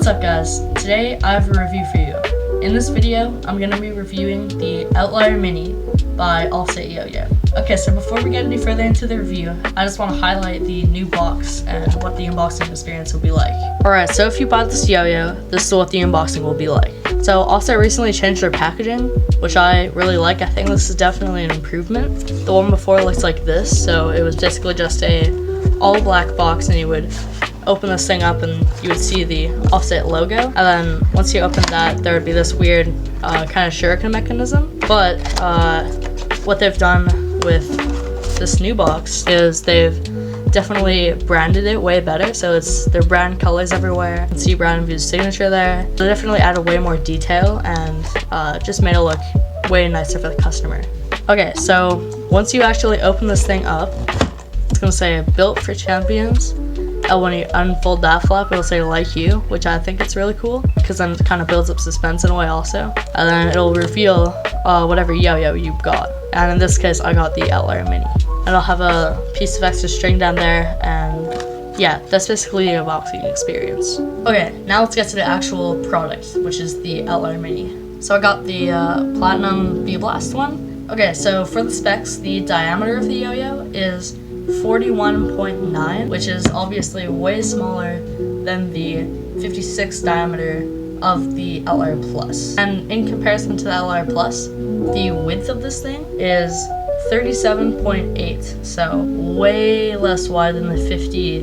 What's up guys? Today I have a review for you. In this video, I'm going to be reviewing the Outlier Mini by Yoyo. Okay, so before we get any further into the review, I just want to highlight the new box and what the unboxing experience will be like. Alright, so if you bought this Yoyo, this is what the unboxing will be like. So also recently changed their packaging, which I really like. I think this is definitely an improvement. The one before looked like this, so it was basically just a all black box and you would open this thing up and you would see the Offset logo, and then once you open that there would be this weird kind of shuriken mechanism. But what they've done with this new box is they've definitely branded it way better, so it's their brand colors everywhere. You can see Brand View's signature there. They definitely added way more detail and just made it look way nicer for the customer. Okay, so once you actually open this thing up, it's gonna say built for champions. And when you unfold that flap, it'll say like you, which I think it's really cool because then it kind of builds up suspense in a way also. And then it'll reveal whatever yo-yo you've got. And in this case, I got the Outlier Mini. And I'll have a piece of extra string down there, and yeah, that's basically the unboxing experience. Okay, now let's get to the actual product, which is the Outlier Mini. So I got the Platinum V-Blast one. Okay, so for the specs, the diameter of the yo-yo is 41.9, which is obviously way smaller than the 56 diameter of the Outlier Plus. And in comparison to the Outlier Plus, the width of this thing is 37.8, so way less wide than the 50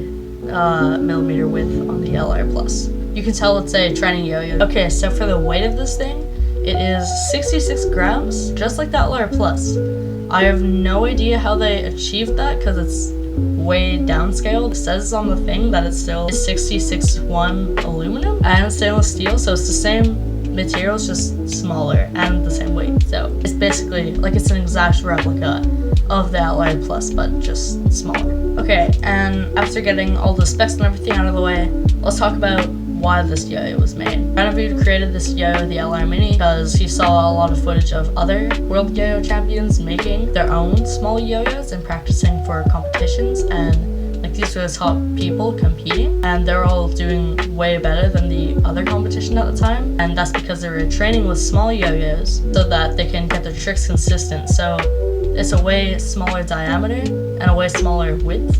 millimeter width on the Outlier Plus. You can tell it's a training yo-yo. Okay, so for the weight of this thing, it is 66 grams, just like the Outlier Plus. I have no idea how they achieved that because it's way downscaled. It says on the thing that it's still 66.1 aluminum and stainless steel, so it's the same material, it's just smaller and the same weight. So it's basically like it's an exact replica of the Outlier Plus, but just smaller. Okay, and after getting all the specs and everything out of the way, let's talk about why this yo-yo was made. Brand created this yo-yo, the Outlier Mini, because he saw a lot of footage of other world yo-yo champions making their own small yo-yos and practicing for competitions, and like these were the top people competing, and they're all doing way better than the other competition at the time, and that's because they were training with small yo-yos so that they can get their tricks consistent. So it's a way smaller diameter and a way smaller width,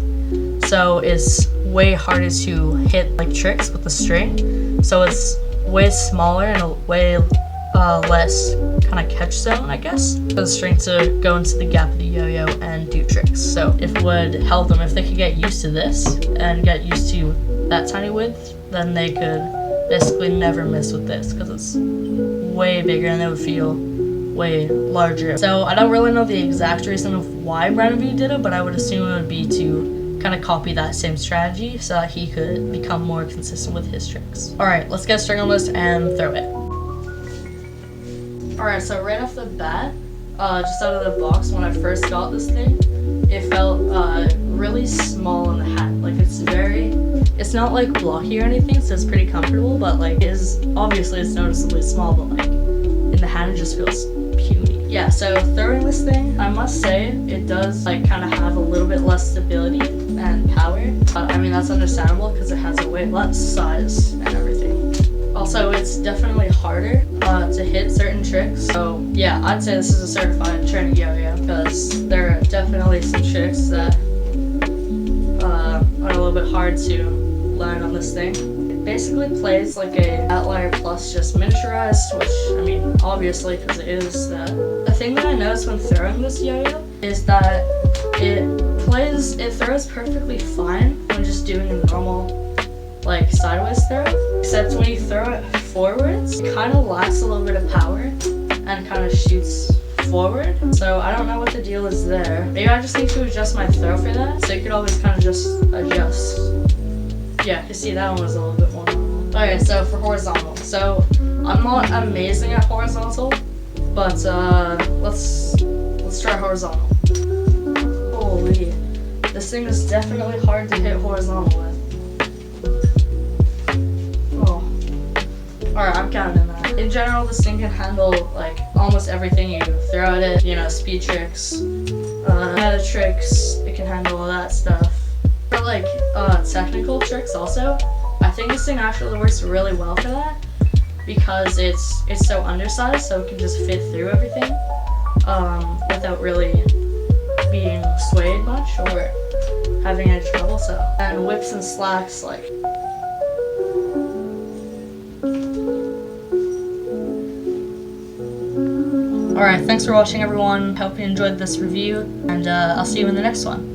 so it's way harder to hit like tricks with the string, so it's way smaller and a way less kind of catch zone, I guess, for the string to go into the gap of the yo-yo and do tricks. So it would help them if they could get used to this and get used to that tiny width, then they could basically never miss with this because it's way bigger and they would feel way larger. So I don't really know the exact reason of why Brand did it, but I would assume it would be to kind of copy that same strategy so that he could become more consistent with his tricks. Alright, let's get a string on this and throw it. Alright, so right off the bat, just out of the box, when I first got this thing, it felt really small in the hand. Like it's not like blocky or anything, so it's pretty comfortable, but like obviously it's noticeably small, but like in the hand it just feels puny. Yeah, so throwing this thing, I must say, it does like kind of have a little bit less stability and power. But I mean, that's understandable because it has a way less size and everything. Also, it's definitely harder to hit certain tricks. So yeah, I'd say this is a certified training yo-yo because there are definitely some tricks that are a little bit hard to learn on this thing. It basically plays like a Outlier Plus, just miniaturized, which I mean, obviously, because it is that. The thing that I noticed when throwing this yo-yo is that it throws perfectly fine when just doing a normal like sideways throw, except when you throw it forwards, it kind of lacks a little bit of power and kind of shoots forward. So I don't know what the deal is there. Maybe I just need to adjust my throw for that, so you could always kind of just adjust. Yeah, you see that one was a little bit more normal. Okay, so for horizontal, so I'm not amazing at horizontal, but let's try horizontal. Holy, this thing is definitely hard to hit horizontal with. Oh, alright, I'm counting that. In general, this thing can handle like almost everything you throw at it. You know, speed tricks, meta tricks. It can handle all that stuff. For like technical tricks also, I think this thing actually works really well for that because it's so undersized, so it can just fit through everything without really being swayed much or having any trouble. So, and whips and slacks, like, alright, thanks for watching everyone. Hope you enjoyed this review, and I'll see you in the next one.